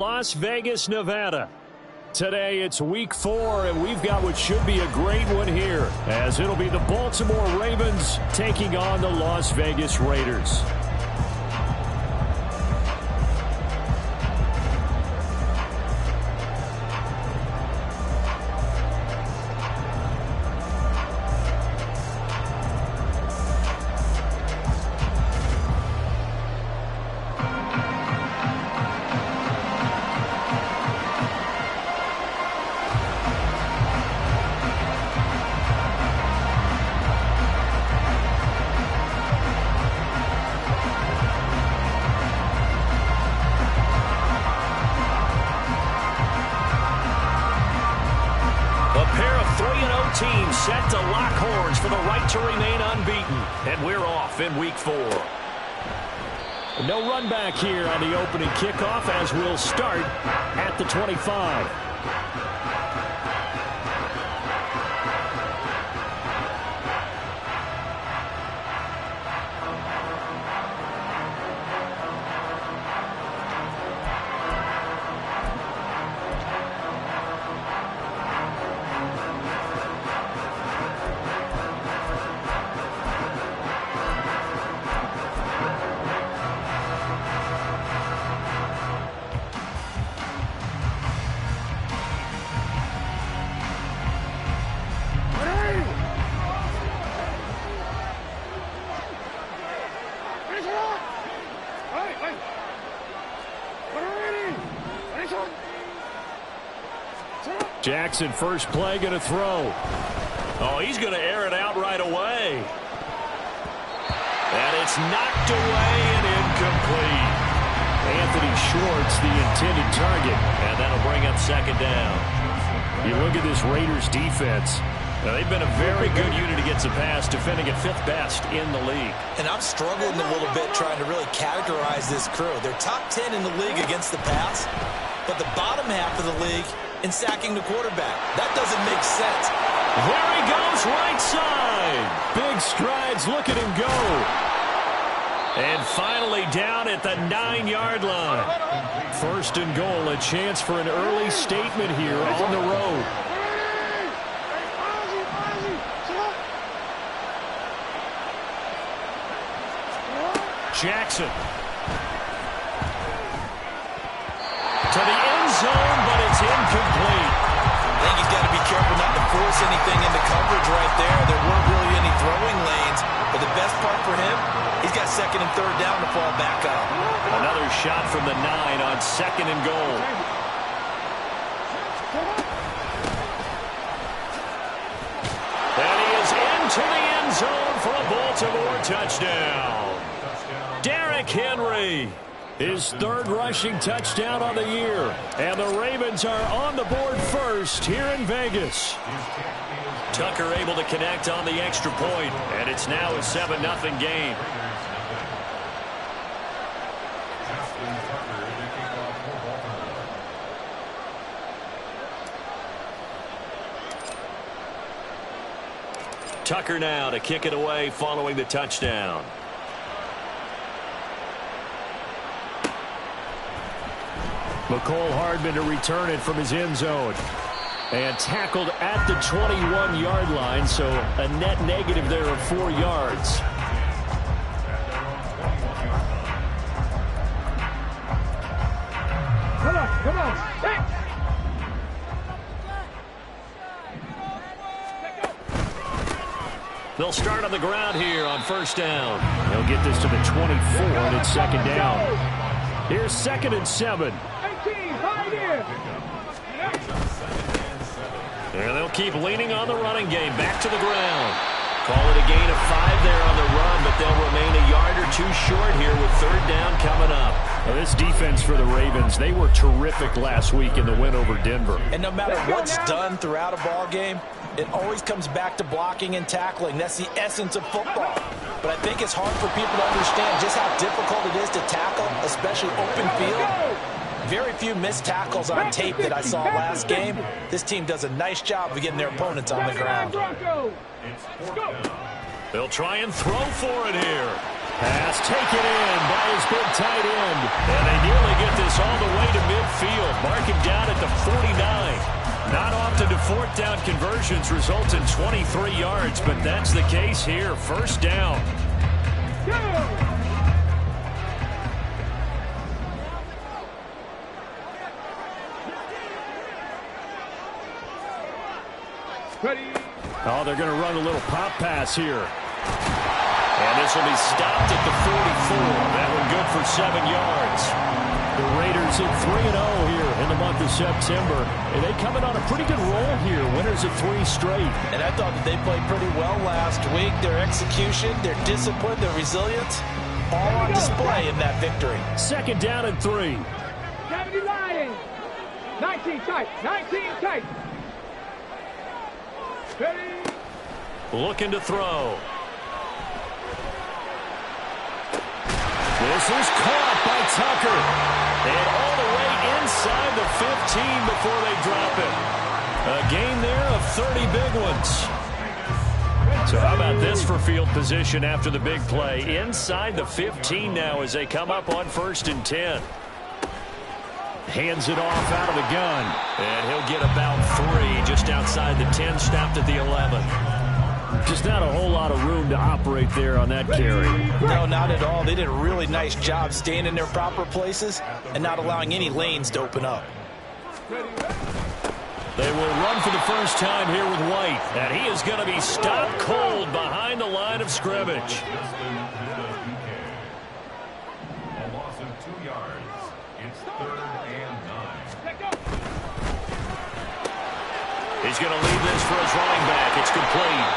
Las Vegas, Nevada. Today it's week 4, and we've got what should be a great one here, as it'll be the Baltimore Ravens taking on the Las Vegas Raiders. Team set to lock horns for the right to remain unbeaten. And we're off in week 4. No run back here on the opening kickoff as we'll start at the 25. Jackson, first play, going to throw. Oh, he's going to air it out right away. And it's knocked away and incomplete. Anthony Schwartz, the intended target. And that'll bring up second down. You look at this Raiders defense. Now, they've been a very good unit against the pass, defending at 5th best in the league. And I'm struggling a little bit trying to really categorize this crew. They're top 10 in the league against the pass, but the bottom half of the league in sacking the quarterback. That doesn't make sense. There he goes, right side. Big strides, look at him go. And finally down at the 9-yard line. First and goal, a chance for an early statement here on the road. Jackson. To the end zone, but it's incomplete. I think he's got to be careful not to force anything into coverage right there. There weren't really any throwing lanes, but the best part for him, he's got 2nd and 3rd down to fall back on. Another shot from the 9 on 2nd and goal. And he is into the end zone for a Baltimore touchdown. Derrick Henry. His 3rd rushing touchdown on the year. And the Ravens are on the board first here in Vegas. Tucker able to connect on the extra point, and it's now a 7-0 game. Tucker now to kick it away following the touchdown. McCole Hardman to return it from his end zone. And tackled at the 21-yard line, so a net negative there of 4 yards. Come on. Hey. They'll start on the ground here on first down. They'll get this to the 24, and it's 2nd down. Here's 2nd and 7. And they'll keep leaning on the running game. Back to the ground. Call it a gain of 5 there on the run, but they'll remain a yard or 2 short here with 3rd down coming up. Now, this defense for the Ravens, they were terrific last week in the win over Denver. And no matter what's done throughout a ball game, it always comes back to blocking and tackling. That's the essence of football. But I think it's hard for people to understand just how difficult it is to tackle, especially open field. Very few missed tackles on tape that I saw last game. This team does a nice job of getting their opponents on the ground. They'll try and throw for it here. Pass taken in by his big tight end. And they nearly get this all the way to midfield. Mark him down at the 49. Not often do fourth down conversions result in 23 yards, but that's the case here. First down. Ready. Oh, they're going to run a little pop pass here. And this will be stopped at the 44. That one good for 7 yards. The Raiders at 3-0 here in the month of September. And they coming on a pretty good roll here. Winners of 3 straight. And I thought that they played pretty well last week. Their execution, their discipline, their resilience, all on display in that victory. Second down and 3. 70 Lions. 19 tight. 19 tight. Ready. Looking to throw. This is caught by Tucker. And all the way inside the 15 before they drop it. A gain there of 30 big ones. So how about this for field position after the big play? Inside the 15 now as they come up on 1st and 10. Hands it off out of the gun. And he'll get about 3 just outside the 10, stopped at the 11. Just not a whole lot of room to operate there on that carry. No, not at all. They did a really nice job staying in their proper places and not allowing any lanes to open up. They will run for the first time here with White. And he is going to be stopped cold behind the line of scrimmage. A loss of 2 yards. It's 3rd and 9. He's going to leave this for his running back. It's complete.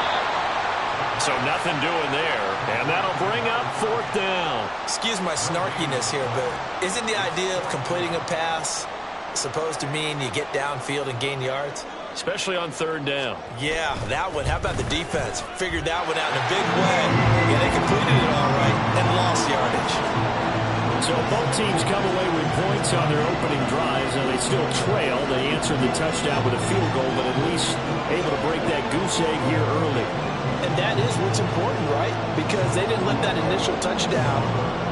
So nothing doing there. And that'll bring up 4th down. Excuse my snarkiness here, but isn't the idea of completing a pass supposed to mean you get downfield and gain yards? Especially on 3rd down. Yeah, that one. How about the defense? Figured that one out in a big way. Yeah, they completed it all right and lost yardage. So both teams come away with points on their opening drives, and they still trail. They answered the touchdown with a field goal, but at least able to break that goose egg here early. And that is what's important, right? Because they didn't let that initial touchdown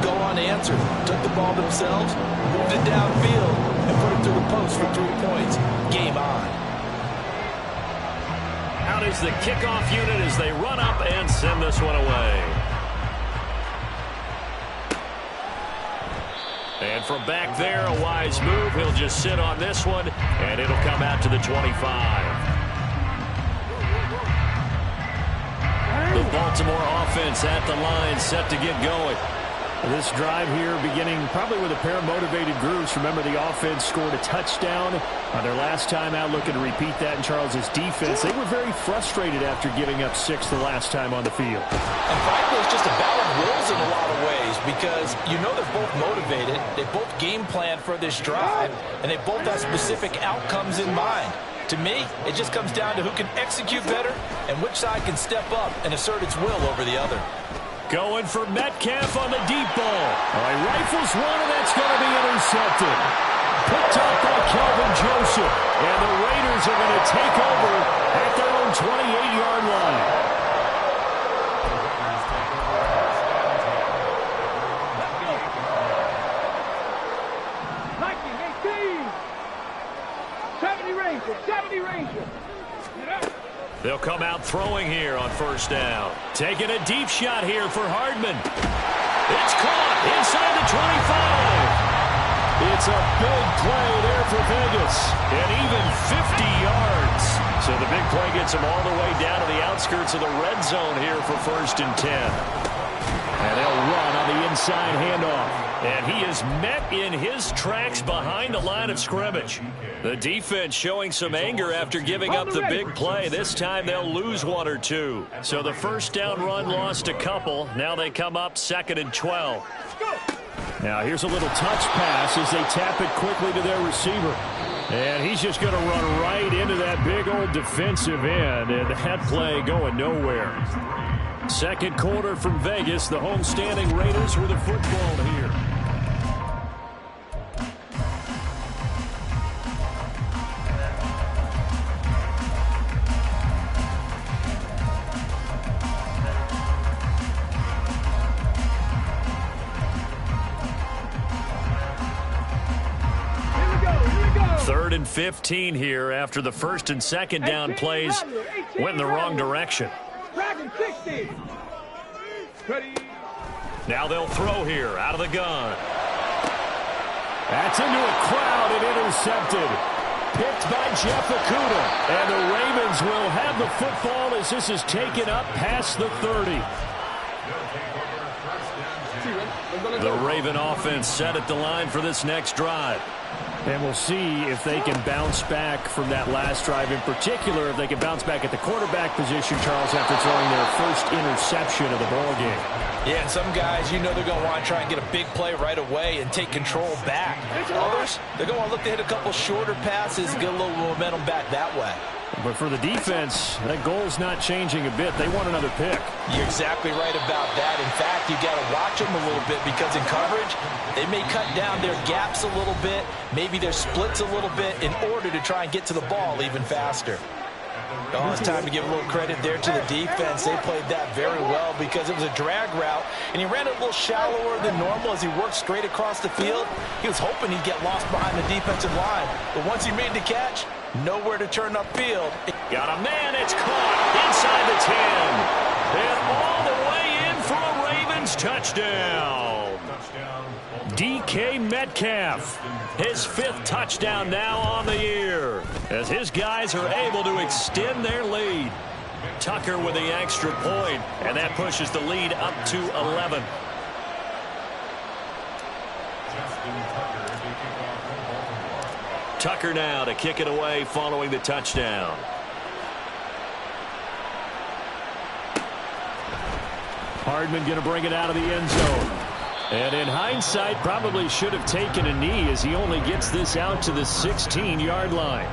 go unanswered. Took the ball themselves, moved it downfield, and put it through the post for 3 points. Game on. Out is the kickoff unit as they run up and send this one away. And from back there, a wise move. He'll just sit on this one, and it'll come out to the 25. The Baltimore offense at the line, set to get going. This drive here beginning probably with a pair of motivated groups. Remember, the offense scored a touchdown on their last time out, looking to repeat that in Charles's defense. They were very frustrated after giving up 6 the last time on the field. And frankly, it's just a battle of wills in a lot of ways because you know they're both motivated. They both game plan for this drive, and they both have specific outcomes in mind. To me, it just comes down to who can execute better and which side can step up and assert its will over the other. Going for Metcalf on the deep ball. All right, rifles one, and that's going to be intercepted. Picked up by Kelvin Joseph. And the Raiders are going to take over at their own 28-yard line. They'll come out throwing here on 1st down. Taking a deep shot here for Hardman. It's caught inside the 25. It's a big play there for Vegas. And even 50 yards. So the big play gets them all the way down to the outskirts of the red zone here for 1st and 10. And they'll run on the inside handoff. And he is met in his tracks behind the line of scrimmage. The defense showing some anger after giving up the big play. This time they'll lose 1 or 2. So the 1st down run lost a couple. Now they come up 2nd and 12. Now here's a little touch pass as they tap it quickly to their receiver. And he's just going to run right into that big old defensive end. And that play going nowhere. 2nd quarter from Vegas. The homestanding Raiders with the football here. 3rd and 15 here after the first and second down plays went in the wrong direction. Erk1560. Ready. Now they'll throw here out of the gun. That's into a crowd and intercepted. Picked by Jeff Okudah. And the Ravens will have the football as this is taken up past the 30. The Raven offense set at the line for this next drive. And we'll see if they can bounce back from that last drive. In particular, if they can bounce back at the quarterback position, Charles, after throwing their first interception of the ballgame. Yeah, and some guys, you know they're going to want to try and get a big play right away and take control back. Others, they're going to want to look to hit a couple shorter passes and get a little momentum back that way. But for the defense, that goal's not changing a bit. They want another pick. You're exactly right about that. In fact, you got to watch them a little bit because in coverage, they may cut down their gaps a little bit, maybe their splits a little bit in order to try and get to the ball even faster. Oh, it's time to give a little credit there to the defense. They played that very well because it was a drag route, and he ran it a little shallower than normal as he worked straight across the field. He was hoping he'd get lost behind the defensive line, but once he made the catch, nowhere to turn upfield. Got a man, it's caught inside the 10. And all the way in for a Ravens touchdown. DK Metcalf, his 5th touchdown now on the year, as his guys are able to extend their lead. Tucker with the extra point, and that pushes the lead up to 11. Tucker now to kick it away following the touchdown. Hardman going to bring it out of the end zone. And in hindsight, probably should have taken a knee as he only gets this out to the 16-yard line.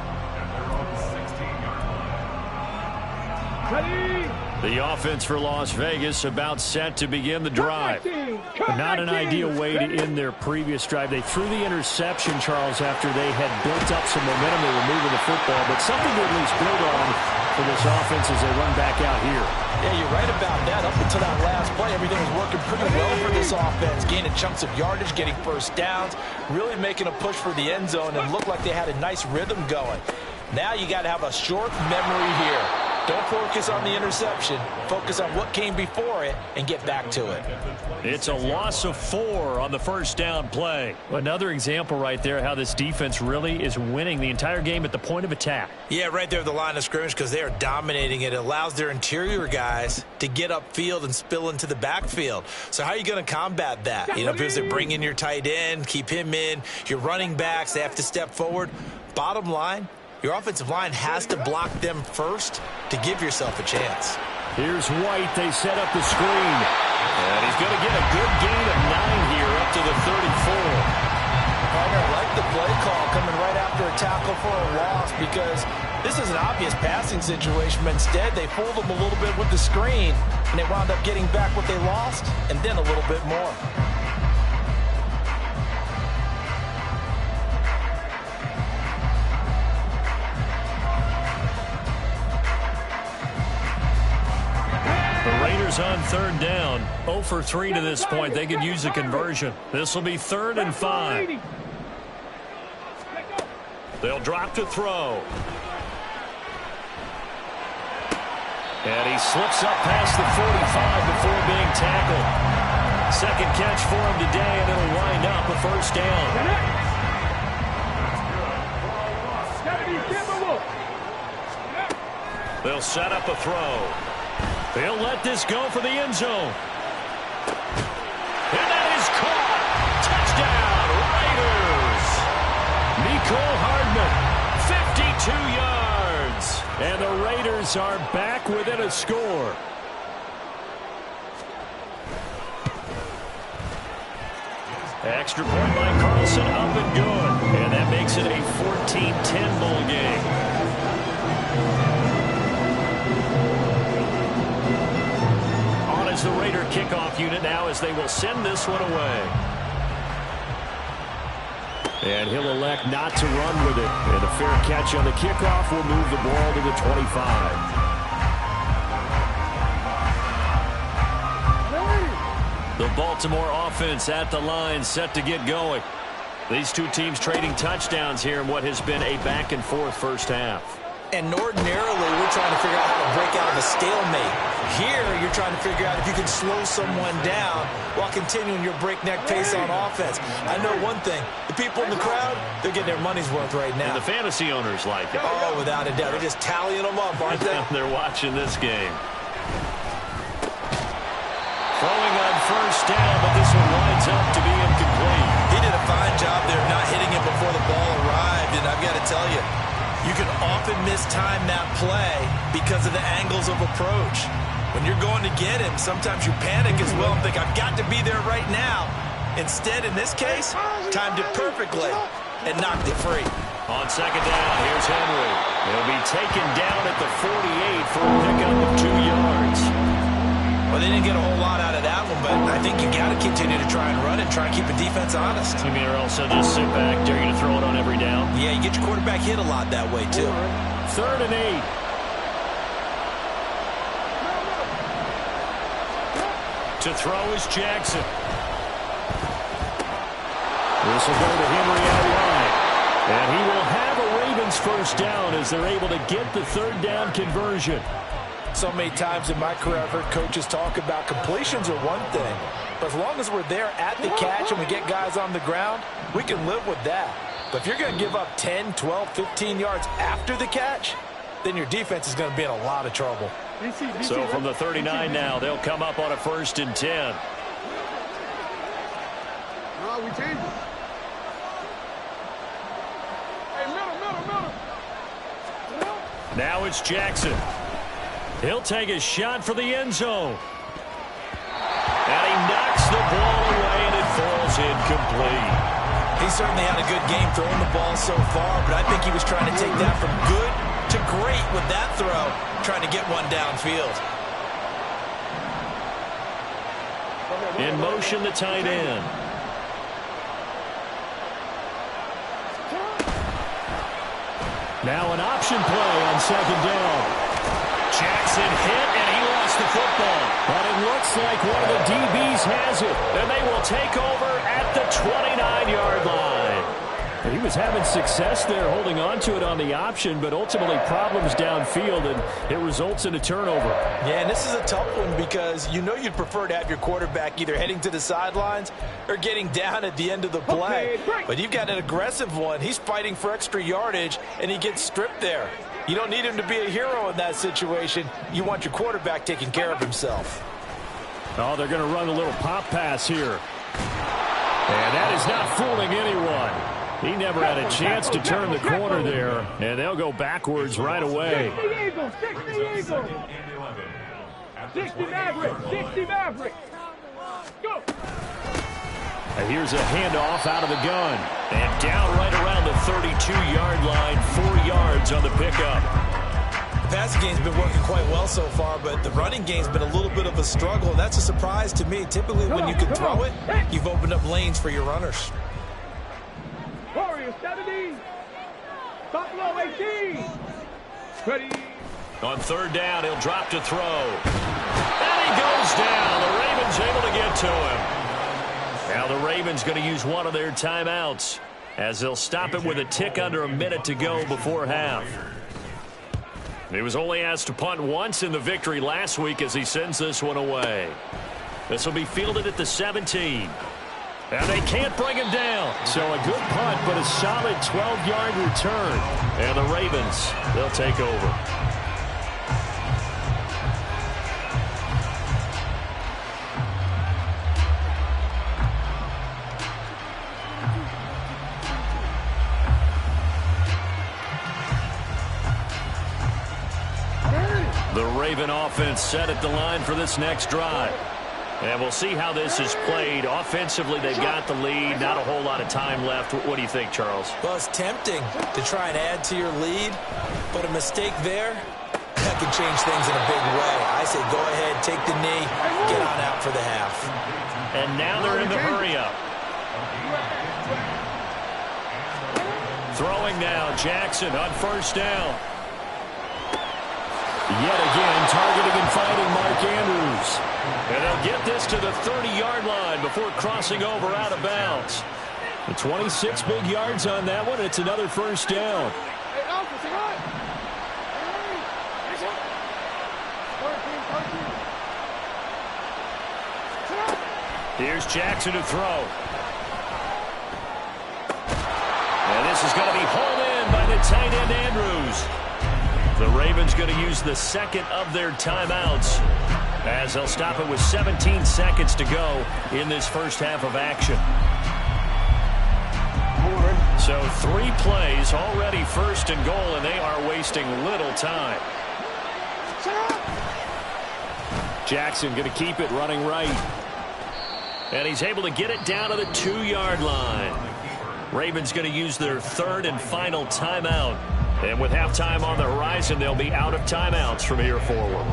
Ready. The offense for Las Vegas about set to begin the drive. Not an ideal way to end their previous drive. They threw the interception, Charles, after they had built up some momentum. They were moving the football, but something to at least build on for this offense as they run back out here. Yeah, you're right about that. Up until that last play, everything was working pretty well for this offense, gaining chunks of yardage, getting first downs, really making a push for the end zone, and looked like they had a nice rhythm going. Now you got to have a short memory here. Don't focus on the interception. Focus on what came before it and get back to it. It's a loss of 4 on the first down play. Another example right there how this defense really is winning the entire game at the point of attack. Yeah, right there at the line of scrimmage because they are dominating it. It allows their interior guys to get upfield and spill into the backfield. So how are you going to combat that? You know, because they bring in your tight end, keep him in. Your running backs, they have to step forward. Bottom line, your offensive line has to block them first to give yourself a chance. Here's White. They set up the screen. And he's going to get a good gain of 9 here up to the 34. Partner, I like the play call coming right after a tackle for a loss because this is an obvious passing situation, but instead they fooled them a little bit with the screen, and they wound up getting back what they lost and then a little bit more. On 3rd down, 0 for 3 to this point. They could use a conversion. This will be 3rd and 5. They'll drop to throw. And he slips up past the 45 before being tackled. Second catch for him today, and it'll wind up a first down. They'll set up a throw. They'll let this go for the end zone. And that is caught. Touchdown, Raiders. 52 yards. And the Raiders are back within a score. Extra point by Carlson, up and good. And that makes it a 14-10 ball game. The Raider kickoff unit now as they will send this one away. And he'll elect not to run with it. And a fair catch on the kickoff will move the ball to the 25. The Baltimore offense at the line set to get going. These two teams trading touchdowns here in what has been a back-and-forth first half. And ordinarily, we're trying to figure out how to break out of a stalemate. Here, you're trying to figure out if you can slow someone down while continuing your breakneck pace on offense. I know one thing. The people in the crowd, they're getting their money's worth right now. And the fantasy owners like it. Oh, without a doubt. They're just tallying them up, aren't they? They're watching this game. Throwing on first down, but this one winds up to be incomplete. He did a fine job there of not hitting it before the ball arrived, and I've got to tell you, you can often mistime that play because of the angles of approach. When you're going to get him, sometimes you panic as well and think, I've got to be there right now. Instead, in this case, timed it perfectly and knocked it free. On second down, here's Henry. He'll be taken down at the 48 for a pickup of 2 yards. Well, they didn't get a whole lot out of that one, but I think you got to continue to try and run and try and keep the defense honest. You mean, or also just sit back, dare you to throw it on every down? Yeah, you get your quarterback hit a lot that way, too. 3rd and 8. To throw is Jackson. This will go to Henry out wide. And he will have a Ravens first down as they're able to get the 3rd down conversion. So many times in my career, I've heard coaches talk about completions are one thing. But as long as we're there at the catch and we get guys on the ground, we can live with that. But if you're going to give up 10, 12, 15 yards after the catch, then your defense is going to be in a lot of trouble. So from the 39 now, they'll come up on a 1st and 10. No, we changed it. Hey, middle. Now it's Jackson. He'll take a shot for the end zone. And he knocks the ball away, and it falls incomplete. He certainly had a good game throwing the ball so far, but I think he was trying to take that from good to great with that throw, trying to get one downfield. In motion, the tight end. Now an option play on 2nd down. Jackson hit, and he lost the football. But it looks like one of the DBs has it, and they will take over at the 29-yard line. And he was having success there holding on to it on the option, but ultimately problems downfield, and it results in a turnover. Yeah, and this is a tough one because you know you'd prefer to have your quarterback either heading to the sidelines or getting down at the end of the play. But you've got an aggressive one. He's fighting for extra yardage, and he gets stripped there. You don't need him to be a hero in that situation. You want your quarterback taking care of himself. Oh, they're going to run a little pop pass here. And that is not fooling anyone. He never had a chance to turn the corner there, and they'll go backwards right away. 60 Eagles, 60 Eagles. 60 Mavericks. Go. And here's a handoff out of the gun. And down right around the 32-yard line, 4 yards on the pickup. The passing game's been working quite well so far, but the running game's been a little bit of a struggle. That's a surprise to me. Typically, when you can throw it, you've opened up lanes for your runners. Warriors 70. Buffalo 18. Ready. On 3rd down, he'll drop to throw. And he goes down. The Ravens able to get to him. Now the Ravens going to use one of their timeouts as they'll stop it with a tick under a minute to go before half. He was only asked to punt once in the victory last week as he sends this one away. This will be fielded at the 17. And they can't bring him down. So a good punt, but a solid 12-yard return. And the Ravens, they'll take over. The Raven offense set at the line for this next drive. And we'll see how this is played. Offensively, they've got the lead. Not a whole lot of time left. What do you think, Charles? Well, it's tempting to try and add to your lead, but a mistake there, that can change things in a big way. I say go ahead, take the knee, get on out for the half. And now they're in the hurry-up. Throwing now, Jackson on 1st down. Yet again, targeting and finding Mark Andrews. And they'll get this to the 30-yard line before crossing over out of bounds. 26 big yards on that one. It's another first down. Here's Jackson to throw. And this is going to be hauled in by the tight end Andrews. The Ravens going to use the second of their timeouts as they'll stop it with 17 seconds to go in this first half of action. So 3 plays already first and goal, and they are wasting little time. Jackson going to keep it running right. And he's able to get it down to the 2-yard line. Ravens going to use their third and final timeout. And with halftime on the horizon, they'll be out of timeouts from here forward.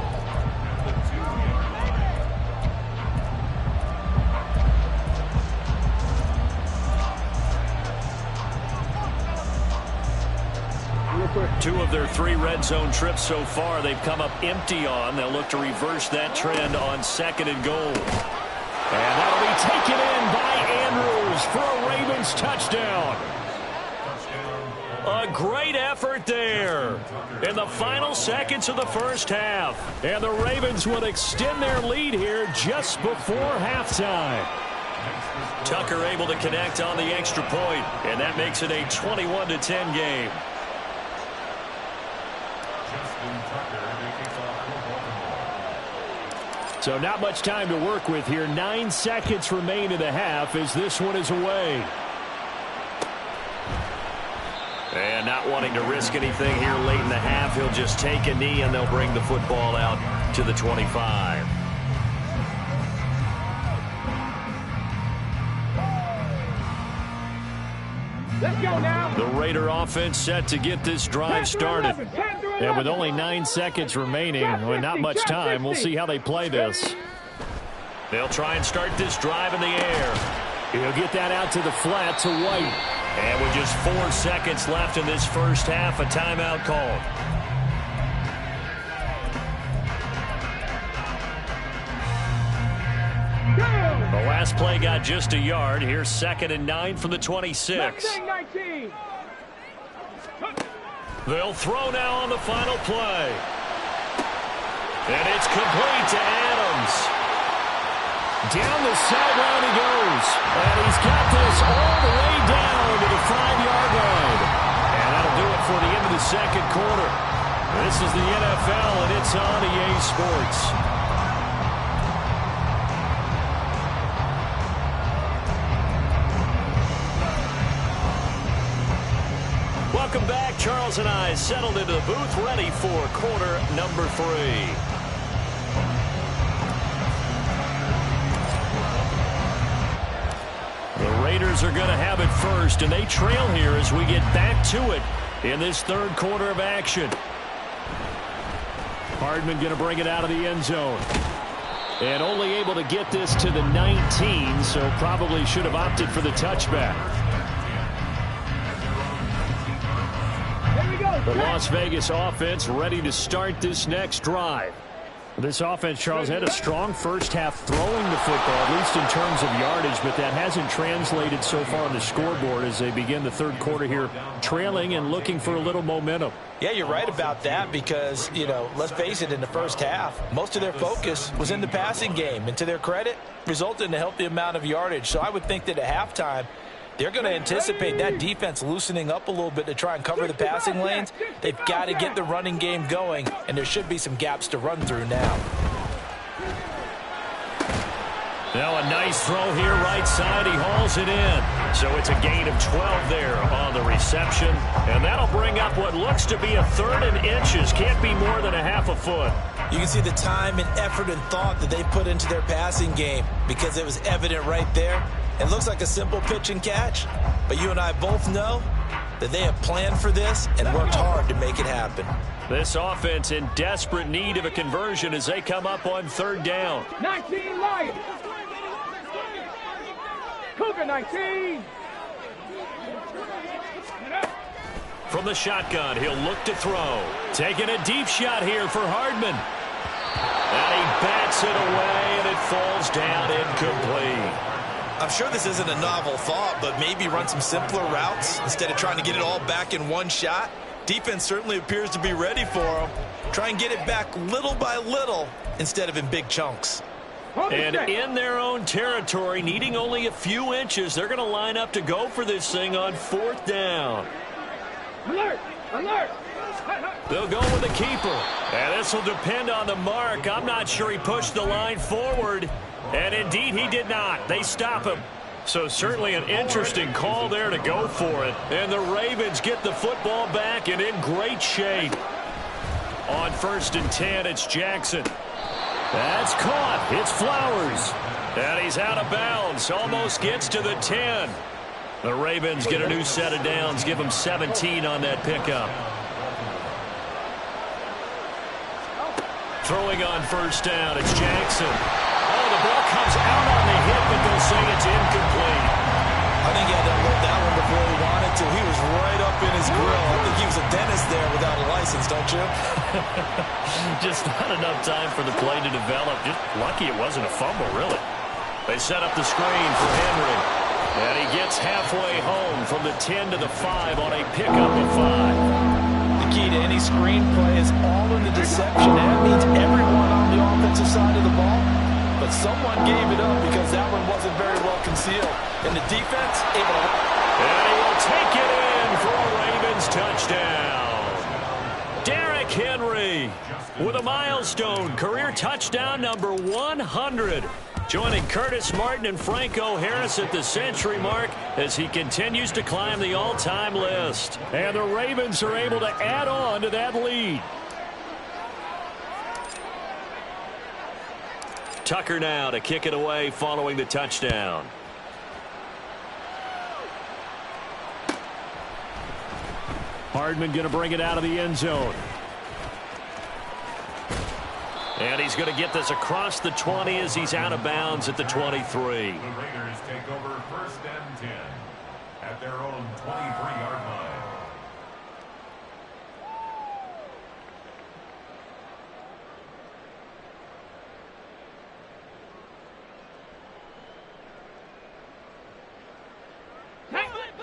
Two of their 3 red zone trips so far, they've come up empty on. They'll look to reverse that trend on second and goal. And that'll be taken in by Andrews for a Ravens touchdown. A great effort there in the final seconds of the first half. And the Ravens will extend their lead here just before halftime. Tucker able to connect on the extra point, and that makes it a 21-10 game. So not much time to work with here. 9 seconds remain in the half as this one is away. And not wanting to risk anything here late in the half, he'll just take a knee and they'll bring the football out to the 25. Let's go now. The Raider offense set to get this drive started. And with only 9 seconds remaining, well, not much time, we'll see how they play this. They'll try and start this drive in the air. He'll get that out to the flat to White. And with just 4 seconds left in this first half, a timeout called. The last play got just a yard. Here's 2nd and 9 from the 26. 19. They'll throw now on the final play. And it's complete to Adams. Down the sideline he goes. And he's got this all the way down to the 5-yard line. And that'll do it for the end of the second quarter. This is the NFL, and it's on EA Sports. Welcome back. Charles and I settled into the booth, ready for quarter number 3. The Raiders are going to have it first, and they trail here as we get back to it in this third quarter of action. Hardman going to bring it out of the end zone. And only able to get this to the 19, so probably should have opted for the touchback. The Las Vegas offense ready to start this next drive. This offense, Charles, had a strong first half throwing the football, at least in terms of yardage, but that hasn't translated so far on the scoreboard as they begin the third quarter here, trailing and looking for a little momentum. Yeah, you're right about that because, you know, let's face it, in the first half, most of their focus was in the passing game, and to their credit, resulted in a healthy amount of yardage. So I would think that at halftime, they're going to anticipate that defense loosening up a little bit to try and cover the passing lanes. They've got to get the running game going, and there should be some gaps to run through now. Now a nice throw here right side. He hauls it in. So it's a gain of 12 there on the reception. And that'll bring up what looks to be a 3rd and inches. Can't be more than a half a foot. You can see the time and effort and thought that they put into their passing game because it was evident right there. It looks like a simple pitch and catch, but you and I both know that they have planned for this and worked hard to make it happen. This offense in desperate need of a conversion as they come up on 3rd down. 19 Lions. Cougar 19. From the shotgun, he'll look to throw. Taking a deep shot here for Hardman. And he bats it away, and it falls down incomplete. I'm sure this isn't a novel thought, but maybe run some simpler routes instead of trying to get it all back in one shot. Defense certainly appears to be ready for them. Try and get it back little by little instead of in big chunks. And in their own territory, needing only a few inches, they're going to line up to go for this thing on 4th down. Alert! Alert! They'll go with the keeper. And this will depend on the mark. I'm not sure he pushed the line forward. And indeed, he did not. They stop him. So certainly an interesting call there to go for it. And the Ravens get the football back and in great shape. On 1st and 10, it's Jackson. That's caught. It's Flowers. And he's out of bounds. Almost gets to the 10. The Ravens get a new set of downs. Give them 17 on that pickup. Throwing on 1st down, it's Jackson. Oh, the ball comes out on the hit, but they'll say it's incomplete. I think he had to unload that one before he wanted to. He was right up in his grill. I think he was a dentist there without a license, don't you? Just not enough time for the play to develop. Just lucky it wasn't a fumble, really. They set up the screen for Henry. And he gets halfway home from the 10 to the 5 on a pickup of 5. The key to any screenplay is all in the deception. That means everyone on the offensive side of the ball. But someone gave it up because that one wasn't very well concealed. And the defense able to... And he will take it in for a Ravens touchdown. Derrick Henry with a milestone career touchdown number 100. Joining Curtis Martin and Franco Harris at the century mark as he continues to climb the all-time list. And the Ravens are able to add on to that lead. Tucker now to kick it away following the touchdown. Hardman going to bring it out of the end zone. And he's going to get this across the 20 as he's out of bounds at the 23. The Raiders take over 1st and 10 at their own 23-yard line.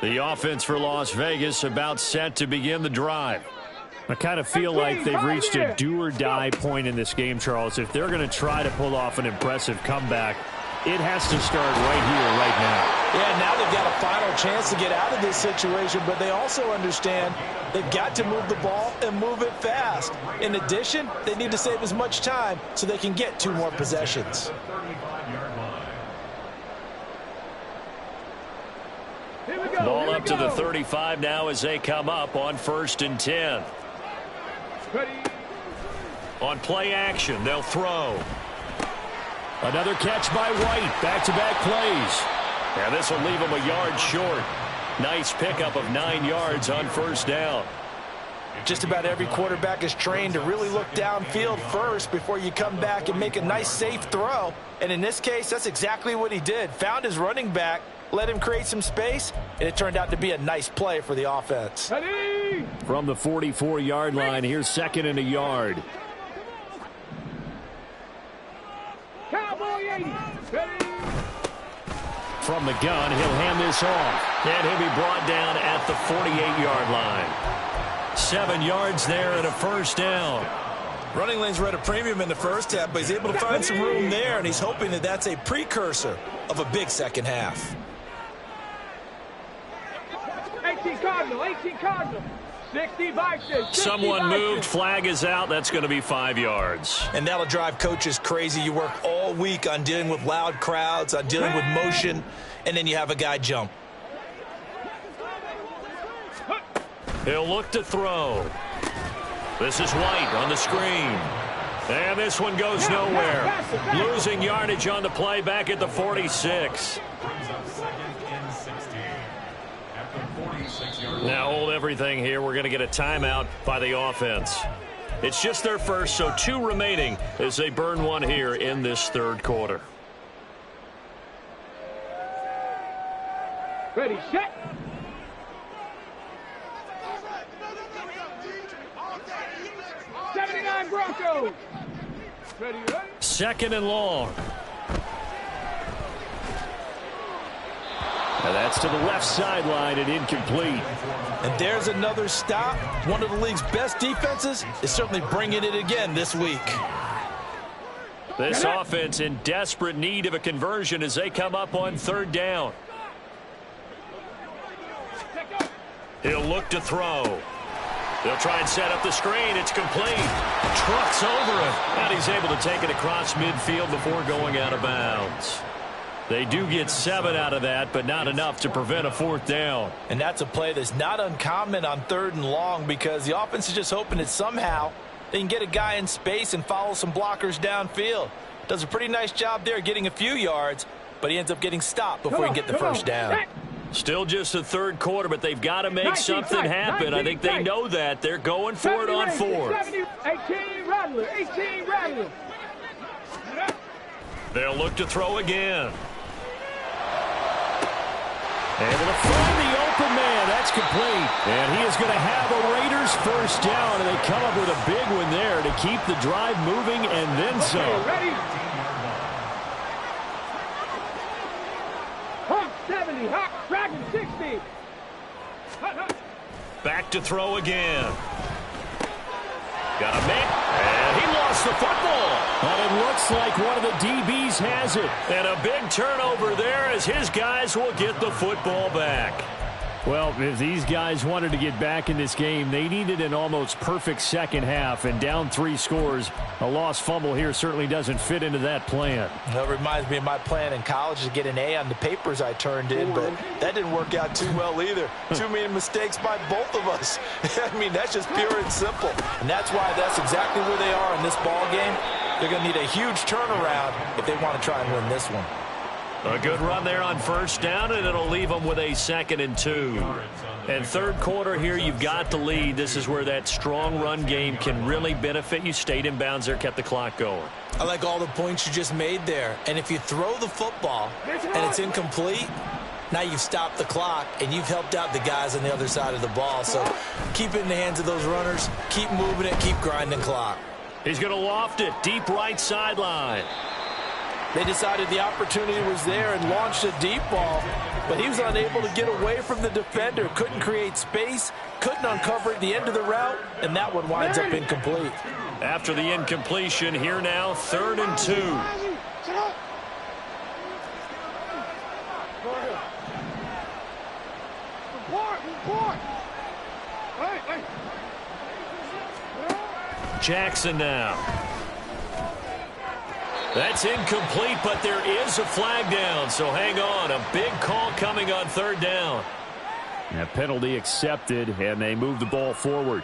The offense for Las Vegas about set to begin the drive. I kind of feel like they've reached a do-or-die point in this game, Charles. If they're going to try to pull off an impressive comeback, it has to start right here, right now. Yeah, now they've got a final chance to get out of this situation, but they also understand they've got to move the ball and move it fast. In addition, they need to save as much time so they can get 2 more possessions. Ball up to the 35 now as they come up on 1st and 10. On play action, they'll throw. Another catch by White. Back-to-back plays. And this will leave him a yard short. Nice pickup of 9 yards on 1st down. Just about every quarterback is trained to really look downfield first before you come back and make a nice, safe throw. And in this case, that's exactly what he did. Found his running back, let him create some space, and it turned out to be a nice play for the offense. From the 44-yard line, here's 2nd and a yard. Cowboy 80. From the gun, he'll hand this off. And he'll be brought down at the 48-yard line. 7 yards there and a 1st down. Running lanes were at a premium in the first half, but he's able to find some room there, and he's hoping that that's a precursor of a big second half. 18 Cardinal, 18 Cardinal. 60 Vikings. Someone moved, flag is out. That's going to be 5 yards. And that'll drive coaches crazy. You work all week on dealing with loud crowds, on dealing with motion, and then you have a guy jump. He'll look to throw. This is White on the screen. And this one goes nowhere. Losing yardage on the play back at the 46. Now hold everything here. We're going to get a timeout by the offense. It's just their first, so 2 remaining as they burn 1 here in this 3rd quarter. Ready, set. Broncos. Ready, ready. 2nd and long. That's to the left sideline and incomplete. And there's another stop. One of the league's best defenses is certainly bringing it again this week. This offense in desperate need of a conversion as they come up on third down. He'll look to throw. They'll try and set up the screen. It's complete. Trucks over him. And he's able to take it across midfield before going out of bounds. They do get 7 out of that, but not enough to prevent a fourth down. And that's a play that's not uncommon on 3rd and long because the offense is just hoping that somehow they can get a guy in space and follow some blockers downfield. Does a pretty nice job there getting a few yards, but he ends up getting stopped before he can get the first down. Still just the 3rd quarter, but they've got to make something happen. I think they know that. They're going for it on 4th. 18 Rattler, 18 Rattler. They'll look to throw again. Able to find the open man. That's complete. And he is going to have a Raiders first down, and they come up with a big one there to keep the drive moving and then some. Ready? Hawk 70, Hawk Dragon 60. Back to throw again. Got a man, and he lost the football. But it looks like one of the DBs has it. And a big turnover there as his guys will get the football back. Well, if these guys wanted to get back in this game, they needed an almost perfect second half, and down 3 scores. A lost fumble here certainly doesn't fit into that plan. That reminds me of my plan in college to get an A on the papers I turned in, but that didn't work out too well either. Too many mistakes by both of us. I mean, that's just pure and simple. And that's why that's exactly where they are in this ball game. They're going to need a huge turnaround if they want to try and win this one. A good run there on first down, and it'll leave them with a 2nd and 2. And 3rd quarter here, you've got the lead. This is where that strong run game can really benefit you. Stayed in bounds there, kept the clock going. I like all the points you just made there. And if you throw the football and it's incomplete, now you've stopped the clock and you've helped out the guys on the other side of the ball. So keep it in the hands of those runners. Keep moving it. Keep grinding clock. He's going to loft it. Deep right sideline. They decided the opportunity was there and launched a deep ball, but he was unable to get away from the defender. Couldn't create space, couldn't uncover at the end of the route, and that one winds up incomplete. After the incompletion, here now, 3rd and 2. Jackson now. That's incomplete, but there is a flag down, so hang on. A big call coming on 3rd down. A penalty accepted, and they move the ball forward.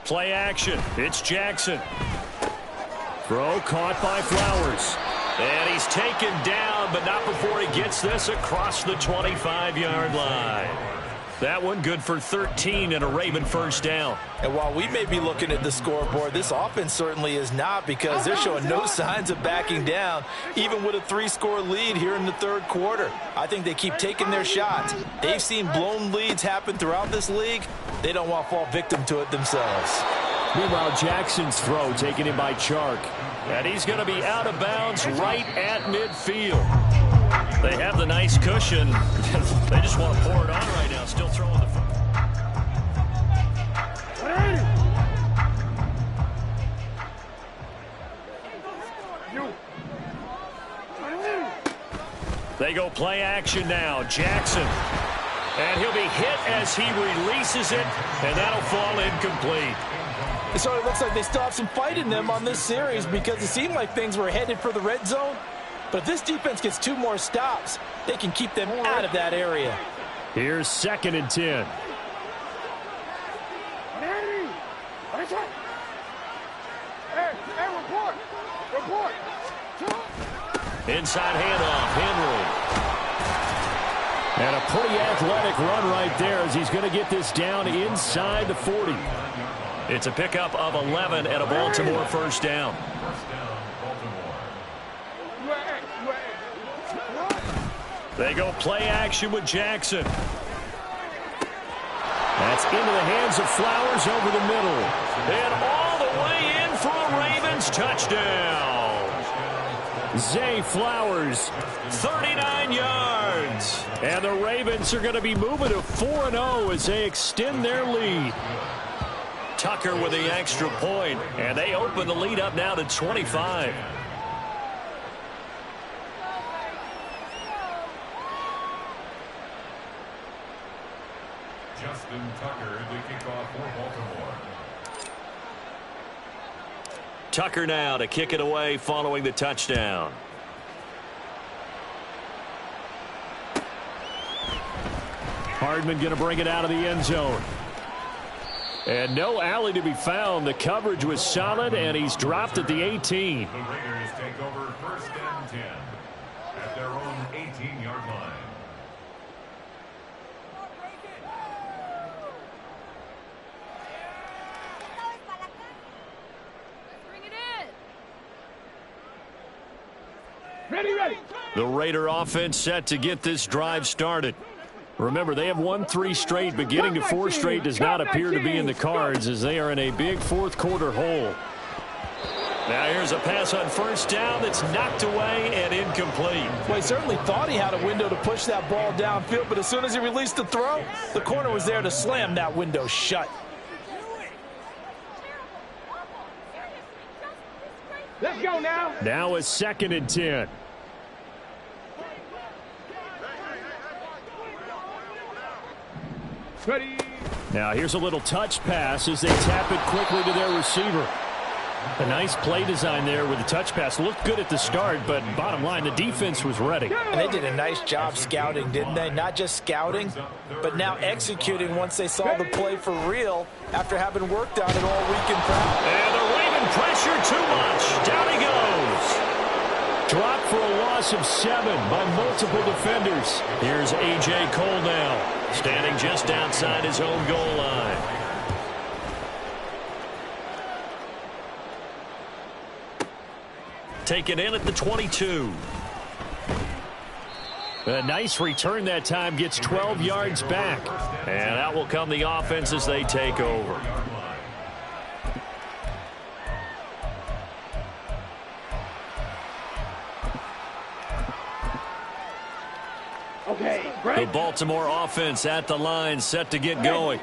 Play action. It's Jackson. Throw caught by Flowers. And he's taken down, but not before he gets this across the 25-yard line. That one good for 13 and a Raven first down. And while we may be looking at the scoreboard, this offense certainly is not, because they're showing no signs of backing down, even with a 3-score lead here in the 3rd quarter. I think they keep taking their shots. They've seen blown leads happen throughout this league. They don't want to fall victim to it themselves. Meanwhile, Jackson's throw taken in by Chark. And he's going to be out of bounds right at midfield. They have the nice cushion. They just want to pour it on right now. Still throwing the football. They go play action now. Jackson. And he'll be hit as he releases it, and that'll fall incomplete. It sort of looks like they still have some fight in them on this series, because it seemed like things were headed for the red zone. But if this defense gets 2 more stops, they can keep them out of that area. Here's 2nd and 10. Inside handoff, Henry. And a pretty athletic run right there as he's going to get this down inside the 40. It's a pickup of 11 and a Baltimore first down. They go play action with Jackson. That's into the hands of Flowers over the middle. And all the way in for a Ravens touchdown. Zay Flowers, 39 yards. And the Ravens are going to be moving to 4-0 as they extend their lead. Tucker with the extra point, and they open the lead up now to 25. Justin Tucker, the kickoff for Baltimore. Tucker now to kick it away following the touchdown. Hardman going to bring it out of the end zone. And no alley to be found. The coverage was solid, and he's dropped at the 18. The Raiders take over first and 10 at their own 18-yard line. Ready. The Raider offense set to get this drive started. Remember, they have won 3 straight, but getting to 4 straight does not appear to be in the cards as they are in a big fourth quarter hole. Now here's a pass on first down that's knocked away and incomplete. Well, he certainly thought he had a window to push that ball downfield, but as soon as he released the throw, the corner was there to slam that window shut. Let's go now. Now a 2nd and 10. Ready. Now here's a little touch pass as they tap it quickly to their receiver. A nice play design there with the touch pass. Looked good at the start, but bottom line, the defense was ready. And they did a nice job scouting, didn't they? Not just scouting, but now executing once they saw the play for real after having worked on it all week in practice. And the Raven pressure too much. Down he goes. Dropped for a loss of 7 by multiple defenders. Here's A.J. Cole now, standing just outside his own goal line. Taken in at the 22. A nice return that time, gets 12 yards back. And out will come the offense as they take over. Okay, The Baltimore offense at the line, set to get going.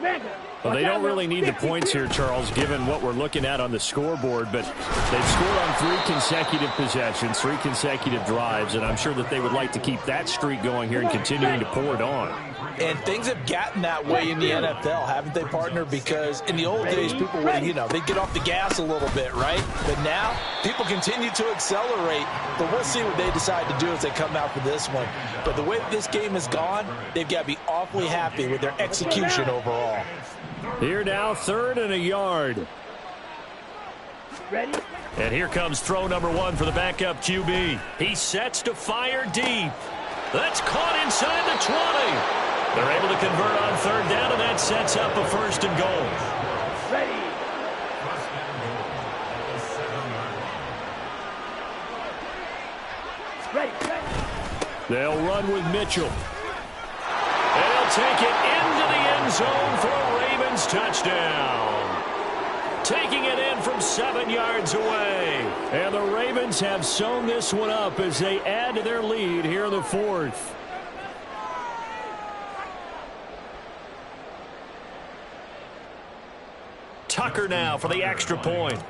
Well, they don't really need the points here, Charles, given what we're looking at on the scoreboard, but they've scored on 3 consecutive possessions, 3 consecutive drives, and I'm sure that they would like to keep that streak going here and continuing to pour it on. And things have gotten that way in the NFL, haven't they, partner? Because in the old days, people would, they'd get off the gas a little bit, right? But now, people continue to accelerate. But we'll see what they decide to do as they come out for this one. But the way that this game has gone, they've got to be awfully happy with their execution overall. Here now, 3rd and a yard. Ready. And here comes throw number 1 for the backup QB. He sets to fire deep. That's caught inside the 20. They're able to convert on 3rd down, and that sets up a 1st and goal. Ready. They'll run with Mitchell. And he'll take it into the end zone for a Ravens touchdown. Taking it in from 7 yards away. And the Ravens have sewn this one up as they add to their lead here in the 4th. Tucker now for the extra point.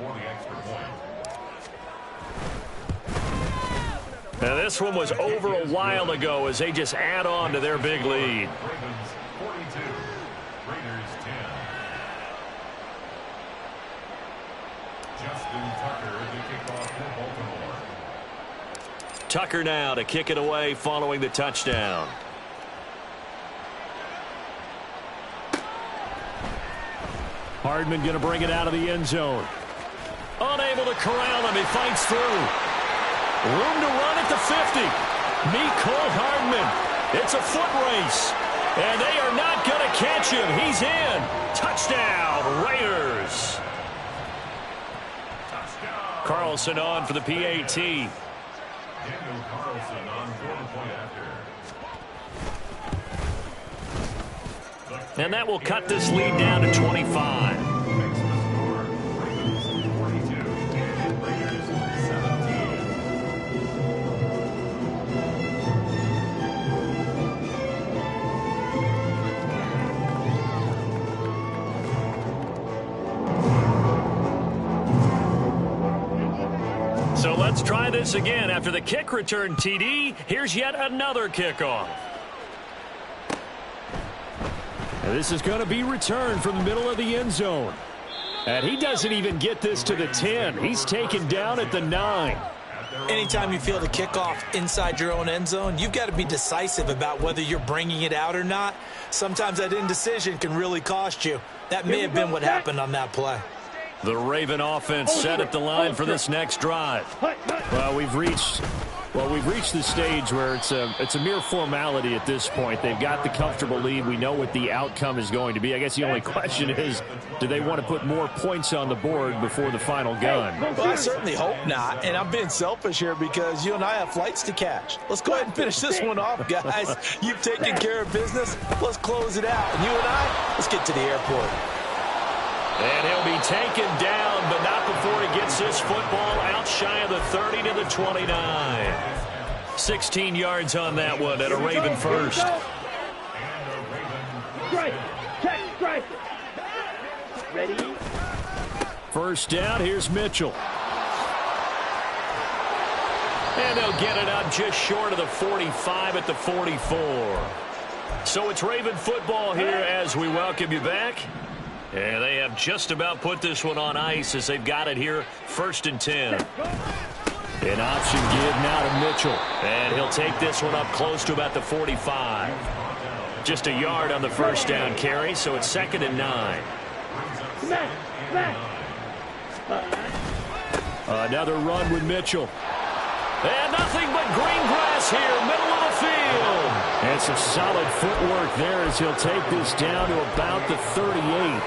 Now this one was over a while ago as they just add on to their big lead. Ravens 42, Raiders 10. Justin Tucker, the kickoff for Baltimore. Tucker now to kick it away following the touchdown. Hardman going to bring it out of the end zone. Unable to corral him. He fights through. Room to run at the 50. Mecole Hardman. It's a foot race. And they are not going to catch him. He's in. Touchdown, Raiders. Carlson on for the PAT. Daniel Carlson on for the point after. And that will cut this lead down to 25. Makes the score. Ravens 42 and Raiders 17. So let's try this again. After the kick return TD, here's yet another kickoff. And this is going to be returned from the middle of the end zone. And he doesn't even get this to the 10. He's taken down at the 9. Anytime you feel the kickoff inside your own end zone, you've got to be decisive about whether you're bringing it out or not. Sometimes that indecision can really cost you. That may have been what happened on that play. The Raven offense set at the line for this next drive. Well, we've reached the stage where it's a mere formality at this point. They've got the comfortable lead. We know what the outcome is going to be. I guess the only question is, do they want to put more points on the board before the final gun? Well, I certainly hope not, and I'm being selfish here because you and I have flights to catch. Let's go ahead and finish this one off, guys. You've taken care of business. Let's close it out. And you and I, let's get to the airport. And he'll be taken down, but not before he gets this football out shy of the 30 to the 29. 16 yards on that one and a Raven first. Strike. Check. Strike. Ready? First down, here's Mitchell. And they'll get it up just short of the 45 at the 44. So it's Raven football here as we welcome you back. And they have just about put this one on ice as they've got it here, 1st and 10. An option give now to Mitchell. And he'll take this one up close to about the 45. Just a yard on the first down carry, so it's 2nd and 9. Another run with Mitchell. And nothing but green grass here, middle of the field. And some solid footwork there as he'll take this down to about the 38.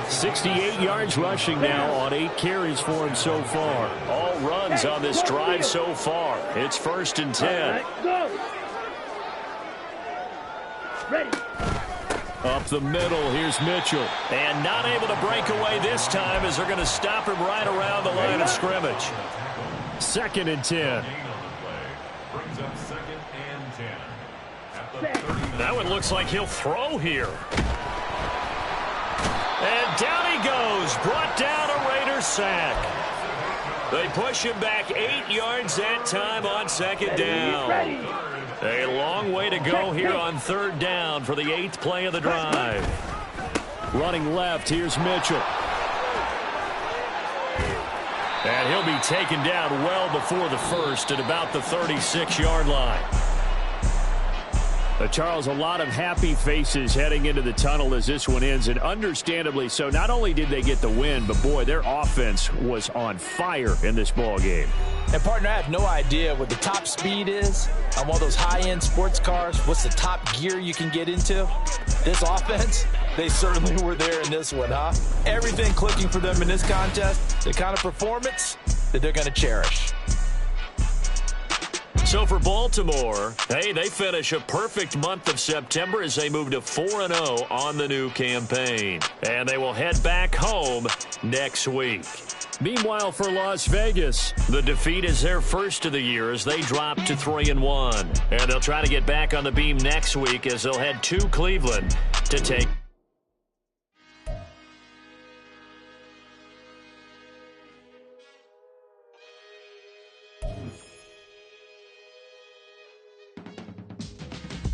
68 yards rushing now on 8 carries for him so far. All runs on this drive so far. It's 1st and 10. Ready. Up the middle, here's Mitchell. And not able to break away this time as they're going to stop him right around the line of scrimmage. 2nd and 10. Brings up 2nd and 10. At the 30. That one looks like he'll throw here. And down he goes. Brought down a Raider sack. They push him back 8 yards that time on 2nd down. A long way to go here on 3rd down for the 8th play of the drive. Running left, here's Mitchell. And he'll be taken down well before the first at about the 36-yard line. Charles, a lot of happy faces heading into the tunnel as this one ends, and understandably so. Not only did they get the win, but, boy, their offense was on fire in this ball game. And, partner, I have no idea what the top speed is on one of those high-end sports cars. What's the top gear you can get into? This offense, they certainly were there in this one, huh? Everything clicking for them in this contest, the kind of performance that they're going to cherish. So for Baltimore, hey, they finish a perfect month of September as they move to 4-0 on the new campaign. And they will head back home next week. Meanwhile, for Las Vegas, the defeat is their first of the year as they drop to 3-1. And they'll try to get back on the beam next week as they'll head to Cleveland to take.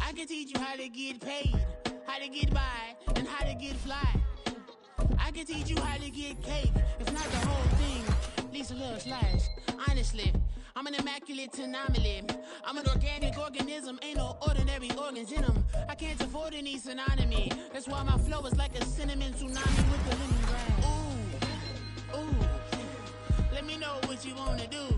I can teach you how to get paid, how to get by, and how to get fly. I can teach you how to get cake, if not the whole thing, at least a little slice. Honestly, I'm an immaculate anomaly. I'm an organic organism, ain't no ordinary organs in them. I can't afford any synonymy. That's why my flow is like a cinnamon tsunami with the lemongrass. Ooh, ooh, let me know what you wanna do.